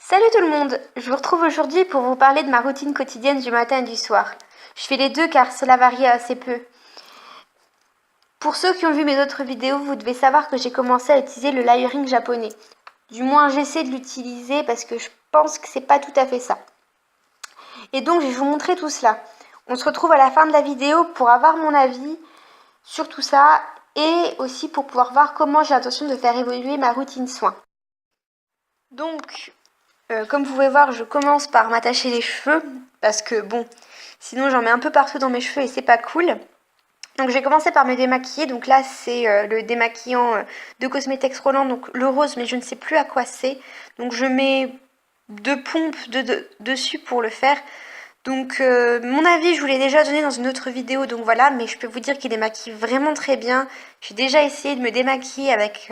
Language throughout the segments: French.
Salut tout le monde, je vous retrouve aujourd'hui pour vous parler de ma routine quotidienne du matin et du soir. Je fais les deux car cela varie assez peu. Pour ceux qui ont vu mes autres vidéos, vous devez savoir que j'ai commencé à utiliser le layering japonais. Du moins j'essaie de l'utiliser parce que je pense que c'est pas tout à fait ça. Et donc je vais vous montrer tout cela. On se retrouve à la fin de la vidéo pour avoir mon avis sur tout ça et aussi pour pouvoir voir comment j'ai l'intention de faire évoluer ma routine soins. Donc comme vous pouvez voir, je commence par m'attacher les cheveux parce que bon, sinon j'en mets un peu partout dans mes cheveux et c'est pas cool. Donc je vais commencer par me démaquiller. Donc là c'est le démaquillant de Cosmetex Roland, donc le rose, mais je ne sais plus à quoi c'est. Donc je mets deux pompes dessus pour le faire. Donc mon avis je vous l'ai déjà donné dans une autre vidéo, donc voilà, mais je peux vous dire qu'il démaquille vraiment très bien. J'ai déjà essayé de me démaquiller avec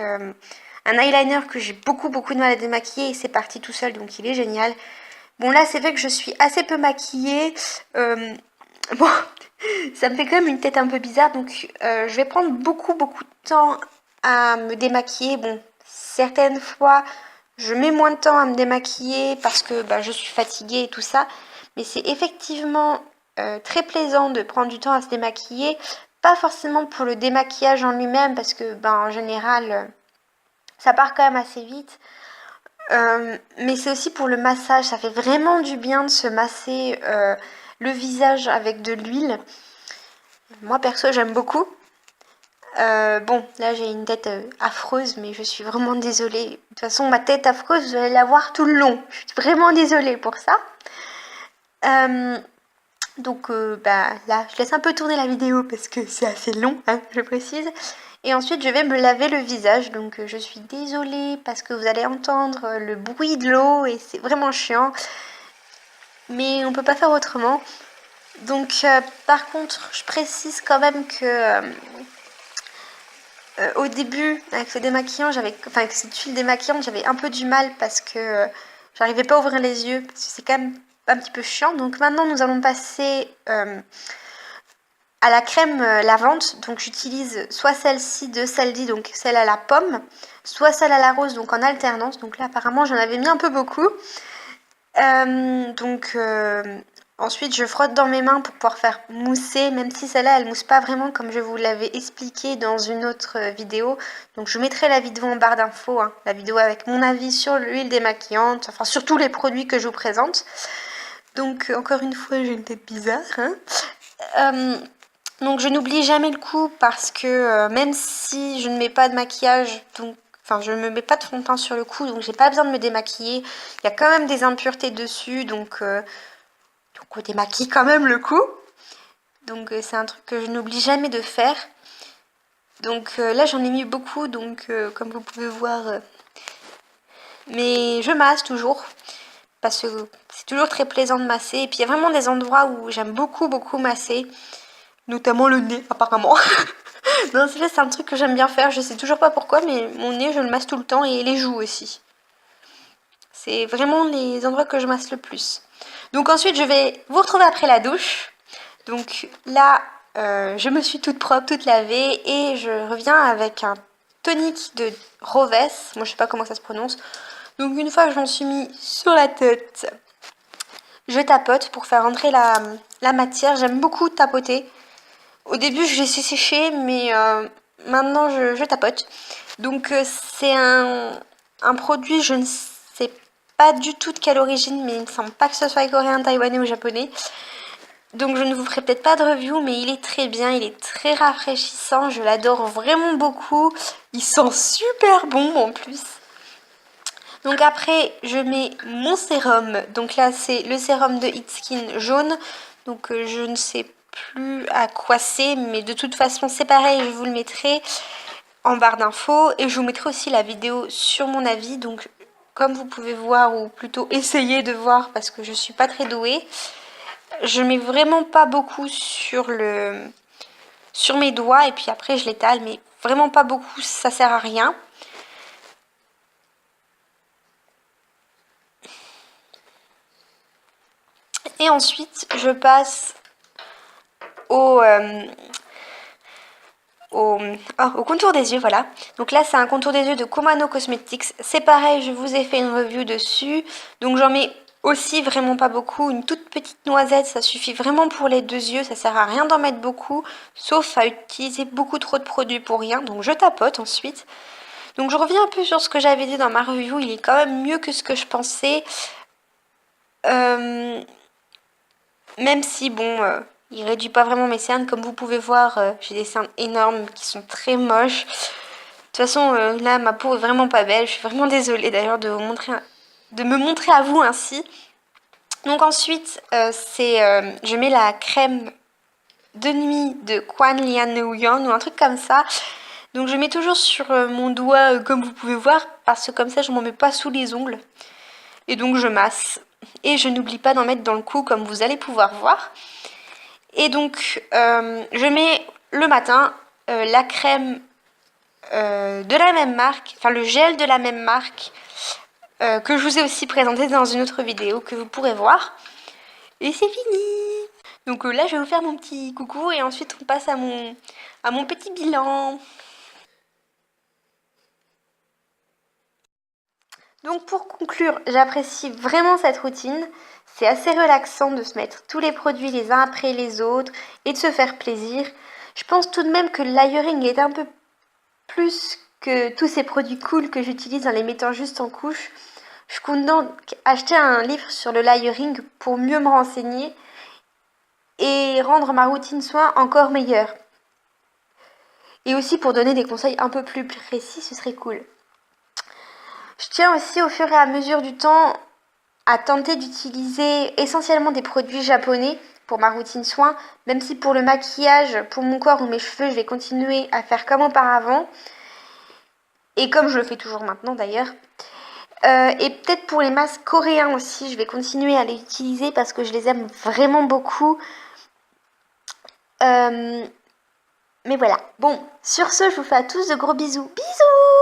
un eyeliner que j'ai beaucoup de mal à démaquiller et c'est parti tout seul, donc il est génial. Bon là c'est vrai que je suis assez peu maquillée, bon ça me fait quand même une tête un peu bizarre, donc je vais prendre beaucoup de temps à me démaquiller. Bon, certaines fois je mets moins de temps à me démaquiller parce que je suis fatiguée et tout ça, mais c'est effectivement très plaisant de prendre du temps à se démaquiller, pas forcément pour le démaquillage en lui-même parce que en général ça part quand même assez vite. Mais c'est aussi pour le massage, ça fait vraiment du bien de se masser le visage avec de l'huile. Moi perso j'aime beaucoup. Bon, là j'ai une tête affreuse, mais je suis vraiment désolée. De toute façon, ma tête affreuse, vous allez la voir tout le long. Je suis vraiment désolée pour ça. Donc là, je laisse un peu tourner la vidéo parce que c'est assez long, hein, je précise. Et ensuite, je vais me laver le visage. Donc je suis désolée parce que vous allez entendre le bruit de l'eau et c'est vraiment chiant. Mais on peut pas faire autrement. Donc par contre, je précise quand même que au début, avec ce démaquillant, avec cette huile démaquillante, j'avais un peu du mal parce que j'arrivais pas à ouvrir les yeux, parce que c'est quand même un petit peu chiant. Donc maintenant, nous allons passer à la crème lavande. Donc j'utilise soit celle-ci de Saldi, donc celle à la pomme, soit celle à la rose, donc en alternance. Donc là, apparemment, j'en avais mis un peu beaucoup. Ensuite, je frotte dans mes mains pour pouvoir faire mousser, même si celle-là, elle mousse pas vraiment comme je vous l'avais expliqué dans une autre vidéo. Donc, je mettrai la vidéo en barre d'infos, hein, la vidéo avec mon avis sur l'huile démaquillante, enfin, sur tous les produits que je vous présente. Donc, encore une fois, j'ai une tête bizarre, hein. Donc, je n'oublie jamais le coup parce que même si je ne mets pas de maquillage, je ne me mets pas de fond de teint sur le cou, donc j'ai pas besoin de me démaquiller. Il y a quand même des impuretés dessus, donc on démaquille quand même le cou. Donc c'est un truc que je n'oublie jamais de faire. Donc là j'en ai mis beaucoup, donc comme vous pouvez voir. Mais je masse toujours, parce que c'est toujours très plaisant de masser. Et puis il y a vraiment des endroits où j'aime beaucoup masser, notamment le nez apparemment. Non, c'est un truc que j'aime bien faire, je sais toujours pas pourquoi, mais mon nez je le masse tout le temps et les joues aussi. C'est vraiment les endroits que je masse le plus. Donc ensuite je vais vous retrouver après la douche. Donc là je me suis toute propre, toute lavée et je reviens avec un tonique de Roves. Moi je sais pas comment ça se prononce. Donc une fois que je m'en suis mis sur la tête, je tapote pour faire rentrer la matière. J'aime beaucoup tapoter. Au début je laissais sécher, mais maintenant je tapote. Donc c'est un produit, je ne sais pas du tout de quelle origine, mais il ne semble pas que ce soit coréen, taïwanais ou japonais. Donc je ne vous ferai peut-être pas de review, mais il est très bien, il est très rafraîchissant, je l'adore vraiment beaucoup. Il sent super bon en plus. Donc après, je mets mon sérum. Donc là, c'est le sérum de It's Skin jaune. Donc je ne sais plus à quoi c'est, mais de toute façon, c'est pareil, je vous le mettrai en barre d'infos. Et je vous mettrai aussi la vidéo sur mon avis. Donc comme vous pouvez voir, ou plutôt essayer de voir, parce que je suis pas très douée, je mets vraiment pas beaucoup sur mes doigts et puis après je l'étale, mais vraiment pas beaucoup, ça sert à rien. Et ensuite je passe au au contour des yeux, voilà. Donc là, c'est un contour des yeux de Kumano Cosmetics. C'est pareil, je vous ai fait une review dessus. Donc j'en mets aussi vraiment pas beaucoup. Une toute petite noisette, ça suffit vraiment pour les deux yeux. Ça sert à rien d'en mettre beaucoup, sauf à utiliser beaucoup trop de produits pour rien. Donc je tapote ensuite. Donc je reviens un peu sur ce que j'avais dit dans ma review. Il est quand même mieux que ce que je pensais. Même si, bon... il réduit pas vraiment mes cernes. Comme vous pouvez voir, j'ai des cernes énormes qui sont très moches. De toute façon, là, ma peau est vraiment pas belle. Je suis vraiment désolée d'ailleurs de me montrer à vous ainsi. Donc ensuite, je mets la crème de nuit de Kwan Lian Ouyan ou un truc comme ça. Donc je mets toujours sur mon doigt, comme vous pouvez voir, parce que comme ça, je m'en mets pas sous les ongles. Et donc je masse. Et je n'oublie pas d'en mettre dans le cou, comme vous allez pouvoir voir. Et donc, je mets le matin la crème de la même marque, enfin le gel de la même marque que je vous ai aussi présenté dans une autre vidéo que vous pourrez voir. Et c'est fini. Donc là, je vais vous faire mon petit coucou et ensuite on passe à mon petit bilan. Donc pour conclure, j'apprécie vraiment cette routine. C'est assez relaxant de se mettre tous les produits les uns après les autres et de se faire plaisir. Je pense tout de même que le layering est un peu plus que tous ces produits cool que j'utilise en les mettant juste en couche. Je compte donc acheter un livre sur le layering pour mieux me renseigner et rendre ma routine soin encore meilleure. Et aussi pour donner des conseils un peu plus précis, ce serait cool. Je tiens aussi au fur et à mesure du temps à tenter d'utiliser essentiellement des produits japonais pour ma routine soin, même si pour le maquillage, pour mon corps ou mes cheveux, je vais continuer à faire comme auparavant. Et comme je le fais toujours maintenant d'ailleurs. Et peut-être pour les masques coréens aussi, je vais continuer à les utiliser parce que je les aime vraiment beaucoup. Mais voilà. Bon, sur ce, je vous fais à tous de gros bisous. Bisous!